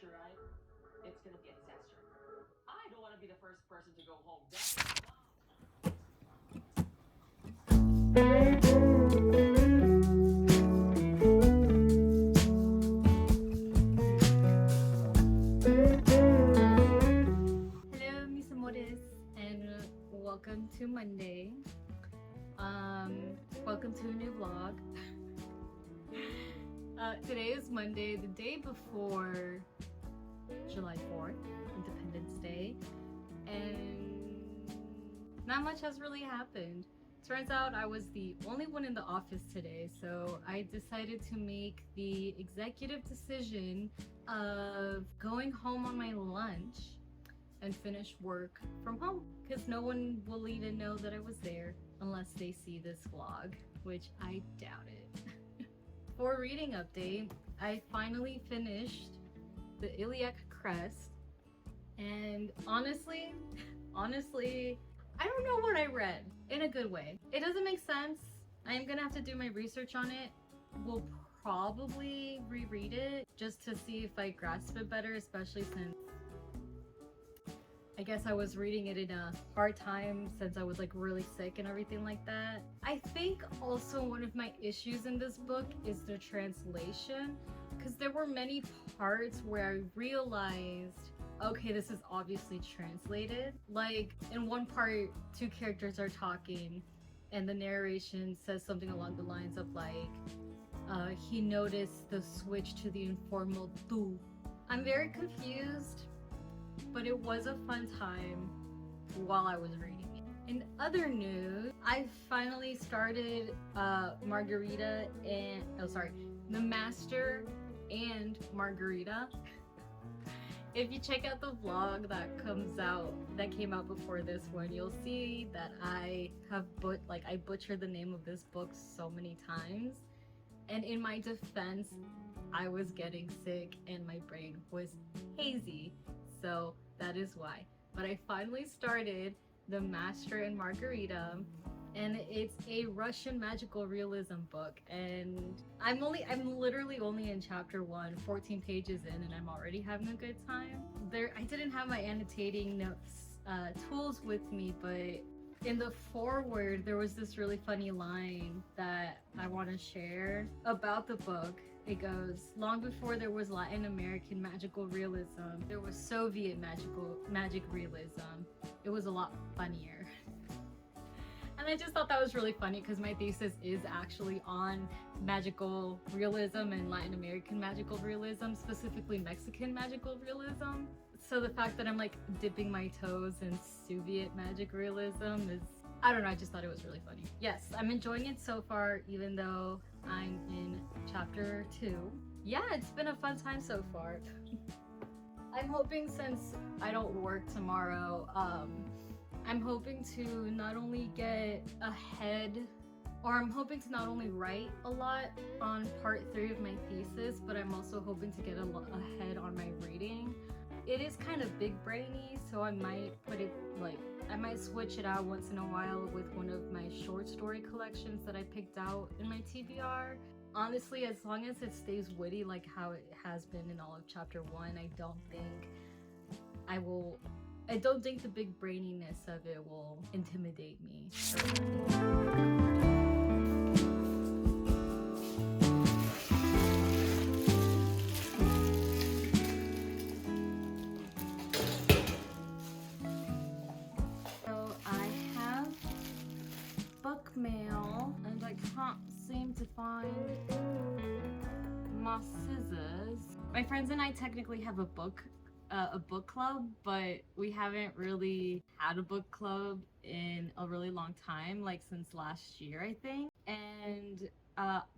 disaster, right? It's gonna be a disaster. I don't want to be the first person to go home. Definitely Hello, mis amores, and welcome to Monday. Welcome to a new vlog. Today is Monday, the day before July 4th, Independence Day, and not much has really happened. Turns out I was the only one in the office today, so I decided to make the executive decision of going home on my lunch and finish work from home, because no one will even know that I was there unless they see this vlog, which I doubt it. For a reading update, I finally finished the Iliac Crest, and honestly, I don't know what I read in a good way. It doesn't make sense. I am gonna have to do my research on it. We'll probably reread it just to see if I grasp it better, especially since I guess I was reading it in a hard time since I was like really sick and everything like that. I think also one of my issues in this book is the translation, because there were many parts where I realized, okay, this is obviously translated. Like in one part, two characters are talking and the narration says something along the lines of like, he noticed the switch to the informal tu. I'm very confused, but it was a fun time while I was reading it. In other news, I finally started Margarita and The Master and Margarita. If you check out the vlog that came out before this one, you'll see that I butchered the name of this book so many times. And in my defense, I was getting sick and my brain was hazy. So that is why. But I finally started The Master and Margarita, and it's a Russian magical realism book, and I'm literally only in chapter 1, 14 pages in, and I'm already having a good time. I didn't have my annotating notes tools with me, but in the foreword there was this really funny line that I want to share about the book. It goes, long before there was Latin American magical realism, there was Soviet magic realism. It was a lot funnier. And I just thought that was really funny because my thesis is actually on magical realism and Latin American magical realism, specifically Mexican magical realism. So the fact that I'm like dipping my toes in Soviet magic realism is, I don't know, I just thought it was really funny. Yes, I'm enjoying it so far, even though I'm in chapter 2. Yeah, it's been a fun time so far. I'm hoping, since I don't work tomorrow, I'm hoping to not only get ahead, or I'm hoping to not only write a lot on part 3 of my thesis, but I'm also hoping to get ahead on my reading. It is kind of big brainy, so I might switch it out once in a while with one of my short story collections that I picked out in my TBR. Honestly, as long as it stays witty like how it has been in all of chapter 1, I don't think the big braininess of it will intimidate me. So I have book mail and I can't seem to find my scissors. My friends and I technically have a book club, but we haven't really had a book club in a really long time, like since last year, I think. And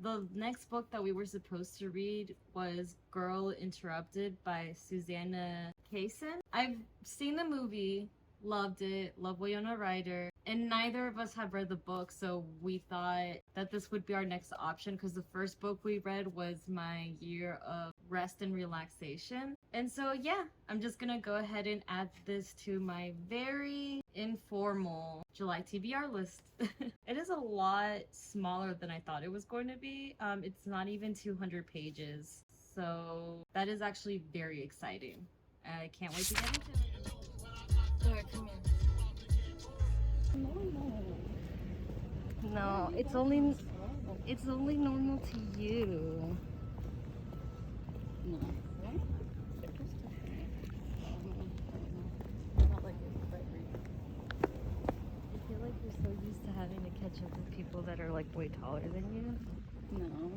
the next book that we were supposed to read was Girl Interrupted by Susanna Kaysen. I've seen the movie, loved it, love Winona Ryder, and neither of us have read the book, so we thought that this would be our next option because the first book we read was my year of rest and relaxation. And so yeah, I'm just gonna go ahead and add this to my very informal July TBR list. It is a lot smaller than I thought it was going to be. It's not even 200 pages. So that is actually very exciting. I can't wait to get into it. Alright, come here. No, it's only normal to you. No. I feel like you're so used to having to catch up with people that are like way taller than you. No.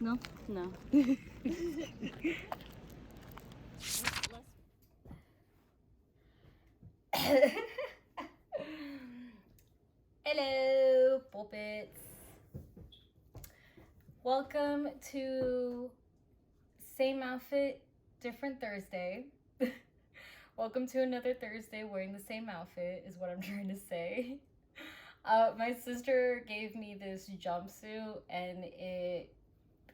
No? No. Hello, puppets. Welcome to Same Outfit, Different Thursday. Welcome to another Thursday wearing the same outfit is what I'm trying to say. My sister gave me this jumpsuit and it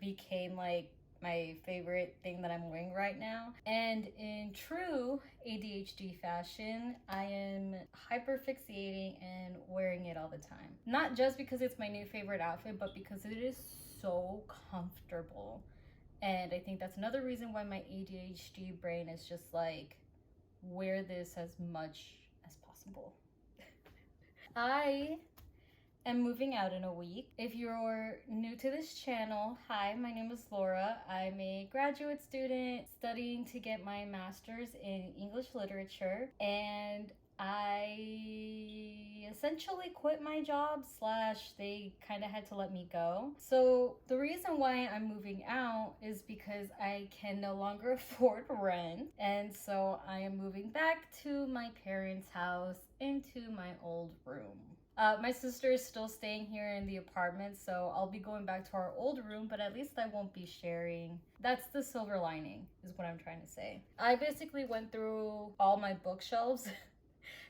became like my favorite thing that I'm wearing right now. And in true ADHD fashion, I am hyperfixating and wearing it all the time. Not just because it's my new favorite outfit, but because it is so comfortable. And I think that's another reason why my ADHD brain is just like, wear this as much as possible. I am moving out in a week. If you're new to this channel, hi, my name is Laura. I'm a graduate student studying to get my master's in English literature, and I essentially quit my job / they kind of had to let me go. So the reason why I'm moving out is because I can no longer afford rent, and so I am moving back to my parents' house into my old room. My sister is still staying here in the apartment, so I'll be going back to our old room, but at least I won't be sharing. That's the silver lining, is what I'm trying to say. I basically went through all my bookshelves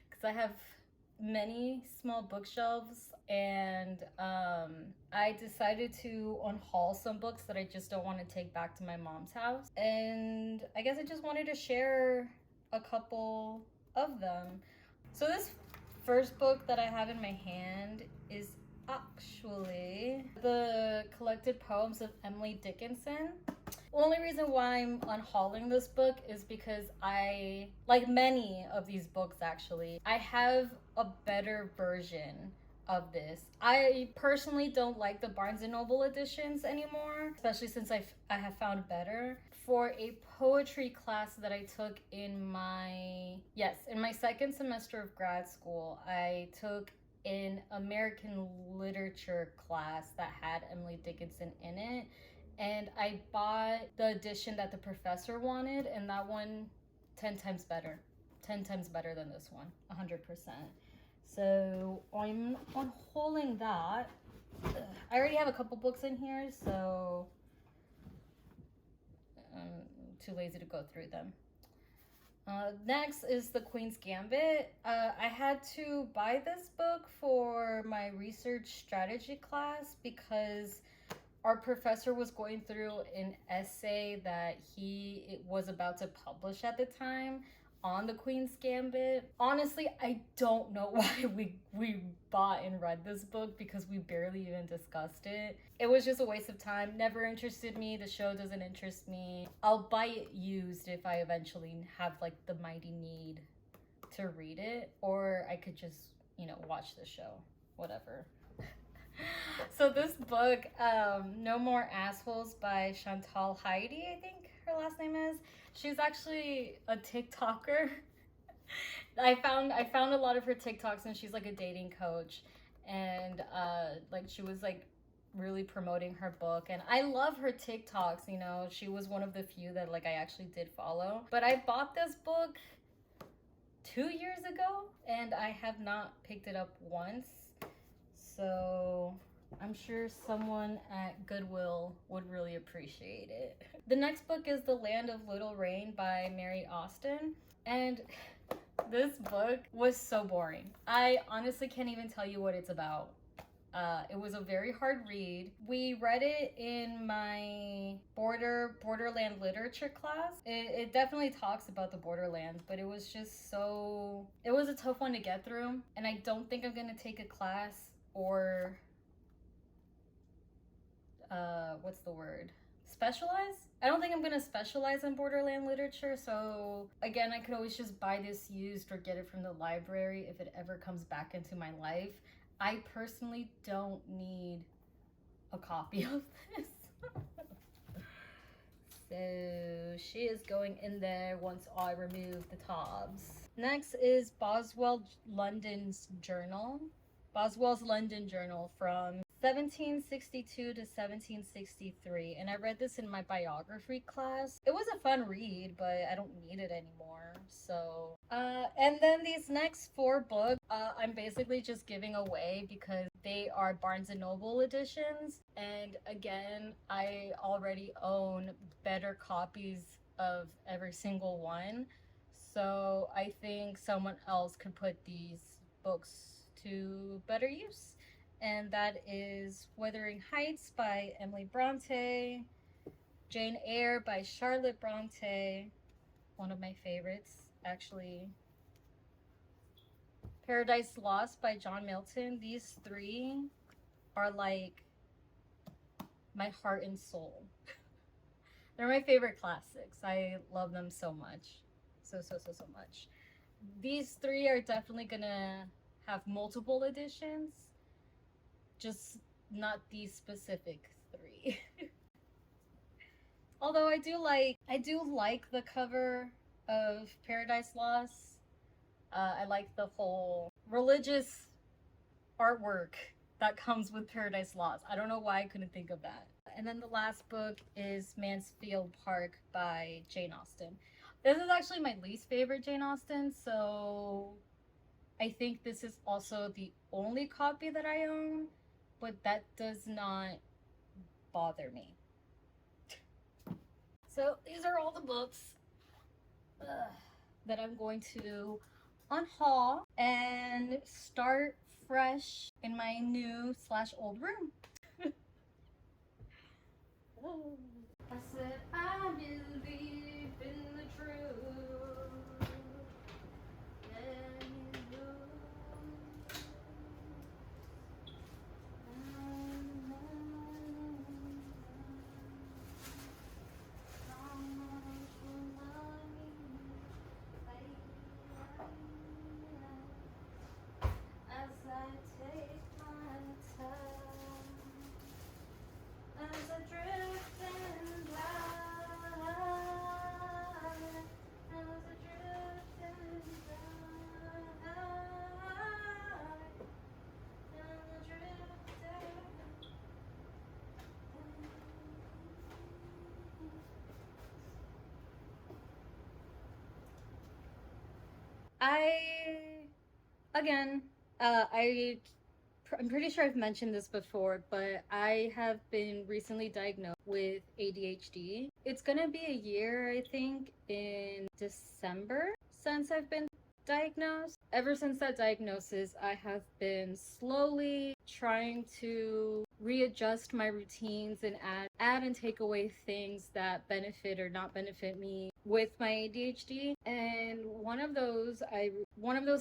because I have many small bookshelves, and I decided to unhaul some books that I just don't want to take back to my mom's house. And I guess I just wanted to share a couple of them. So this first book that I have in my hand is actually the collected poems of Emily Dickinson. The only reason why I'm unhauling this book is because I, like many of these books actually, I have a better version of this. I personally don't like the Barnes & Noble editions anymore, especially since I have found better. For a poetry class that I took in my second semester of grad school, I took an American literature class that had Emily Dickinson in it, and I bought the edition that the professor wanted, and that one 10 times better. 10 times better than this one, 100%. So I'm unhauling that. I already have a couple books in here, so I'm too lazy to go through them. Next is The Queen's Gambit. I had to buy this book for my research strategy class because our professor was going through an essay that he was about to publish at the time on the Queen's Gambit. Honestly, I don't know why we bought and read this book because we barely even discussed it. It was just a waste of time. Never interested me. The show doesn't interest me. I'll buy it used if I eventually have like the mighty need to read it, or I could just, watch the show, whatever. So this book, No More Assholes by Chantal Heidi, I think her last name is. She's actually a TikToker. I found a lot of her TikToks, and she's like a dating coach, and she was like really promoting her book, and I love her TikToks. She was one of the few that like I actually did follow. But I bought this book 2 years ago, and I have not picked it up once. So I'm sure someone at Goodwill would really appreciate it. The next book is The Land of Little Rain by Mary Austin. And this book was so boring. I honestly can't even tell you what it's about. It was a very hard read. We read it in my Borderland literature class. It definitely talks about the Borderlands, but it was just it was a tough one to get through. And I don't think I'm gonna take a class or specialize. I don't think I'm gonna specialize in borderland literature, so again, I could always just buy this used or get it from the library if it ever comes back into my life. I personally don't need a copy of this. So she is going in there once I remove the tabs. Next is Boswell's London Journal from 1762 to 1763, and I read this in my biography class. It was a fun read, but I don't need it anymore. So and then these next 4 books I'm basically just giving away because they are Barnes and Noble editions, and again, I already own better copies of every single one, so I think someone else could put these books to better use. And that is Wuthering Heights by Emily Bronte, Jane Eyre by Charlotte Bronte, one of my favorites actually, Paradise Lost by John Milton. These 3 are like my heart and soul. They're my favorite classics. I love them so much. So much. These 3 are definitely gonna have multiple editions, just not these specific 3. Although I do like the cover of Paradise Lost. I like the whole religious artwork that comes with Paradise Lost. I don't know why I couldn't think of that. And then the last book is Mansfield Park by Jane Austen. This is actually my least favorite Jane Austen, so I think this is also the only copy that I own, but that does not bother me. So these are all the books that I'm going to unhaul and start fresh in my new / old room. I said I believe in the truth. I'm pretty sure I've mentioned this before, but I have been recently diagnosed with ADHD. It's gonna be a year, I think, in December since I've been diagnosed. Ever since that diagnosis, I have been slowly trying to readjust my routines and add and take away things that benefit or not benefit me with my ADHD. And one of those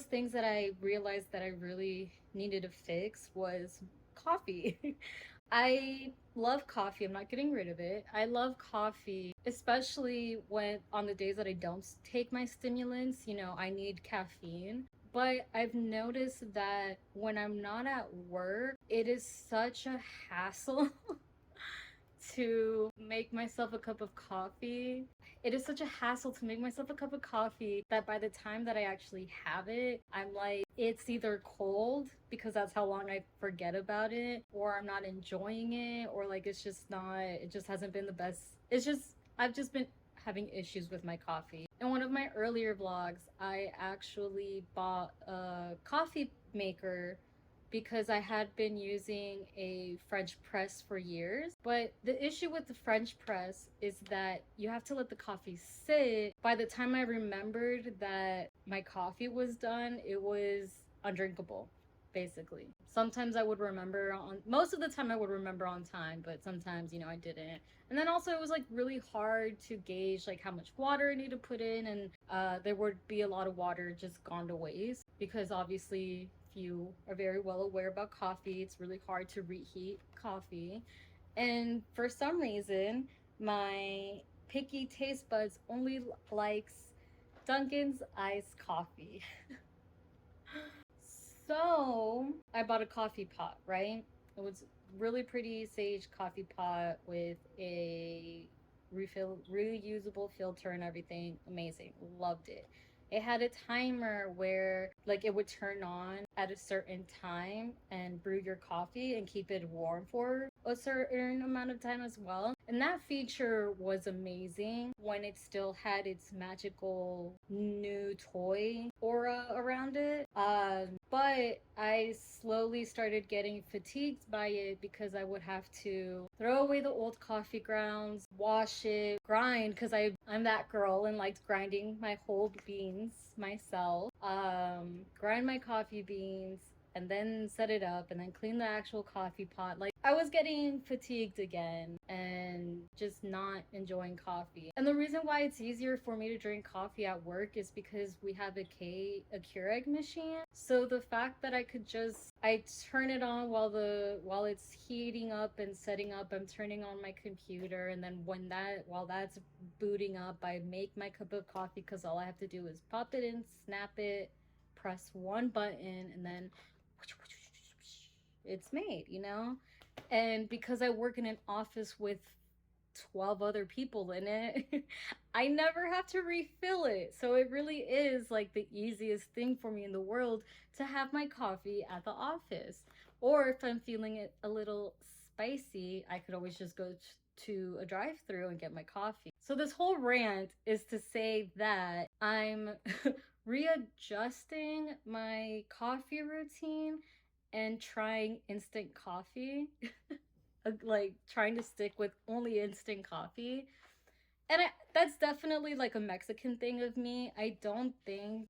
things that I realized that I really needed to fix was coffee. I love coffee. I'm not getting rid of it. I love coffee, especially when on the days that I don't take my stimulants, I need caffeine. But I've noticed that when I'm not at work, it is such a hassle to make myself a cup of coffee. It is such a hassle to make myself a cup of coffee that by the time that I actually have it, I'm like, it's either cold because that's how long I forget about it, or I'm not enjoying it, or like it just hasn't been the best. I've just been having issues with my coffee. In one of my earlier vlogs, I actually bought a coffee maker because I had been using a French press for years. But the issue with the French press is that you have to let the coffee sit. By the time I remembered that my coffee was done, it was undrinkable, basically. Sometimes I would remember most of the time I would remember on time, but sometimes, I didn't. And then also it was like really hard to gauge like how much water I need to put in, and there would be a lot of water just gone to waste because obviously, you are very well aware about coffee, it's really hard to reheat coffee. And for some reason, my picky taste buds only likes Dunkin's iced coffee. So I bought a coffee pot, right? It was really pretty sage coffee pot with a reusable filter and everything. Amazing. Loved it. It had a timer where like it would turn on at a certain time and brew your coffee and keep it warm for a certain amount of time as well. And that feature was amazing when it still had its magical new toy aura around it. But I slowly started getting fatigued by it because I would have to throw away the old coffee grounds, wash it, grind, because I'm that girl and liked grinding my whole beans myself. Grind my coffee beans and then set it up and then clean the actual coffee pot. Like I was getting fatigued again and just not enjoying coffee. And the reason why it's easier for me to drink coffee at work is because we have a Keurig machine. So the fact that I turn it on while it's heating up and setting up, I'm turning on my computer, and then while that's booting up, I make my cup of coffee because all I have to do is pop it in, snap it, press one button, and then it's made, you know? And because I work in an office with 12 other people in it, I never have to refill it. So it really is like the easiest thing for me in the world to have my coffee at the office. Or if I'm feeling it a little spicy, I could always just go to a drive-through and get my coffee. So this whole rant is to say that I'm readjusting my coffee routine and trying instant coffee. Like trying to stick with only instant coffee. And that's definitely like a Mexican thing of me. I don't think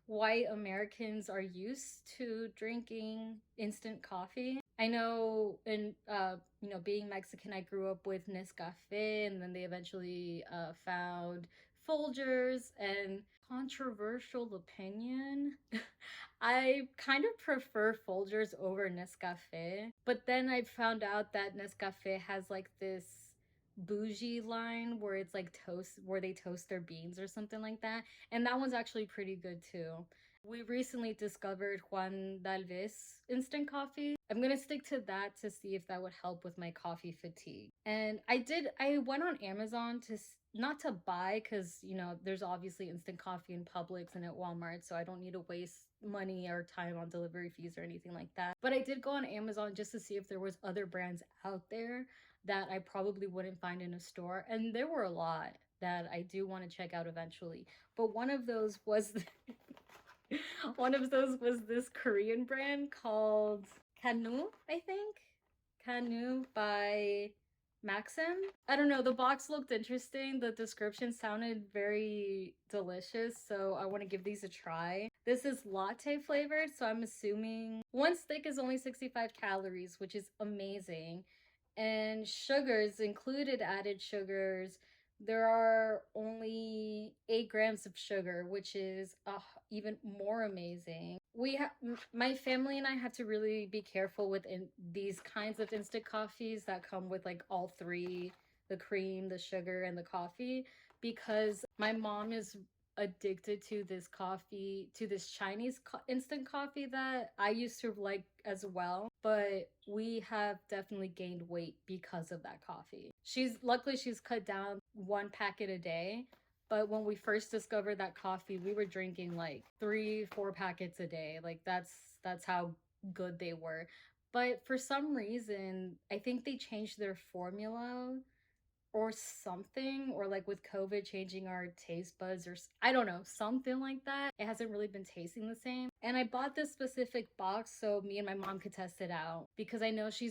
white Americans are used to drinking instant coffee. I know in being Mexican, I grew up with Nescafe, and then they eventually found Folgers. And controversial opinion, I kind of prefer Folgers over Nescafe. But then I found out that Nescafe has like this bougie line where it's like where they toast their beans or something like that, and that one's actually pretty good too. We recently discovered Juan Dalves instant coffee. I'm gonna stick to that to see if that would help with my coffee fatigue. And I went on Amazon to not to buy, because there's obviously instant coffee in Publix and at Walmart, so I don't need to waste money or time on delivery fees or anything like that. But I did go on Amazon just to see if there was other brands out there that I probably wouldn't find in a store. And there were a lot that I do want to check out eventually. But one of those was this Korean brand called Kanu, I think. Kanu by Maxim. I don't know, the box looked interesting. The description sounded very delicious, so I want to give these a try. This is latte flavored, so I'm assuming one stick is only 65 calories, which is amazing. And sugars included, added sugars, there are only 8 grams of sugar, which is even more amazing. My family and I have to really be careful with these kinds of instant coffees that come with like all three, the cream, the sugar, and the coffee, because my mom is addicted to this Chinese instant coffee that I used to like as well, but we have definitely gained weight because of that coffee. Luckily she's cut down 1 packet a day, but when we first discovered that coffee, we were drinking like 3-4 packets a day. Like that's how good they were. But for some reason, I think they changed their formula or something, or like with COVID changing our taste buds, or I don't know, something like that. It hasn't really been tasting the same. And I bought this specific box so me and my mom could test it out, because I know she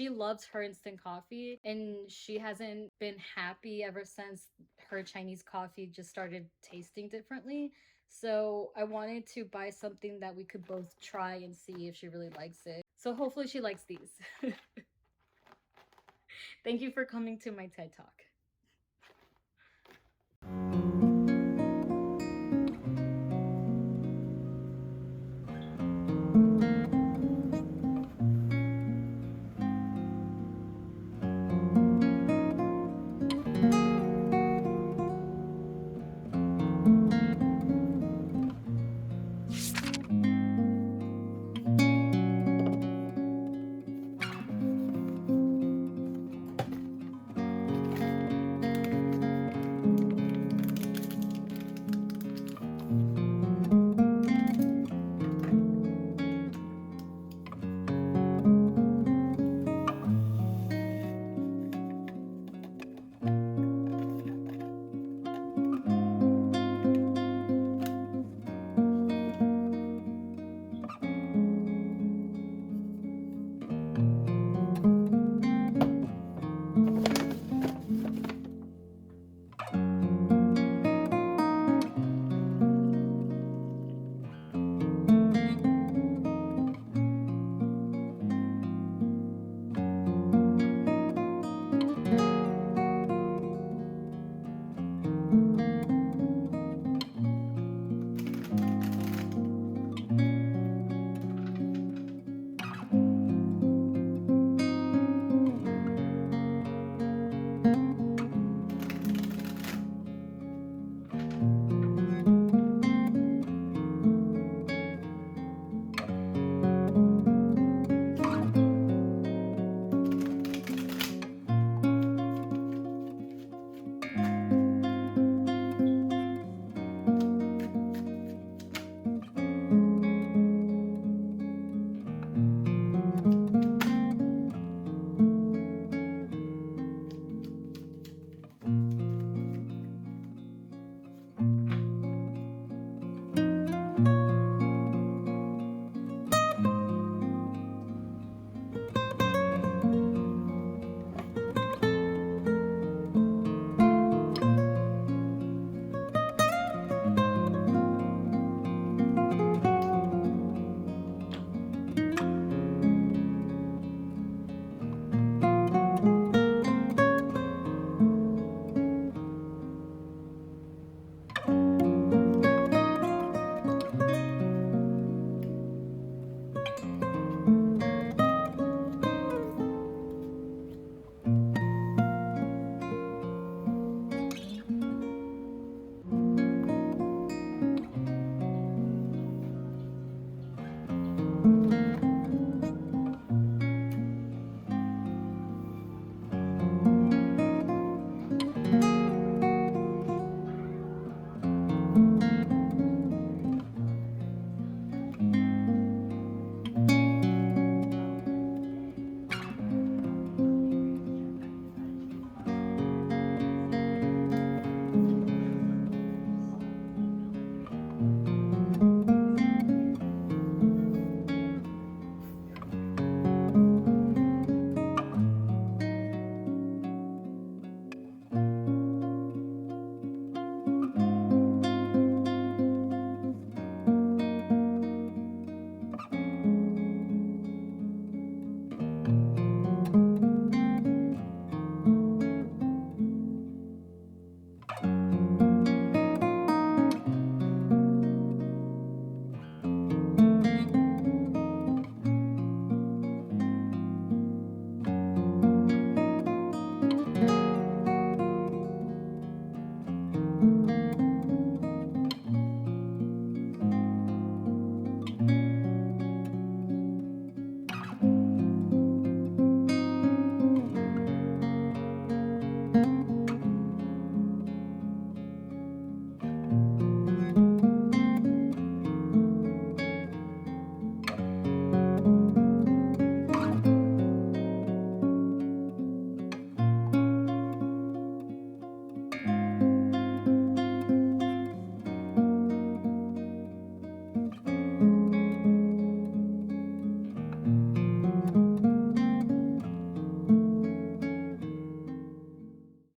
loves her instant coffee, and she hasn't been happy ever since her Chinese coffee just started tasting differently. So I wanted to buy something that we could both try and see if she really likes it. So hopefully she likes these. Thank you for coming to my TED Talk.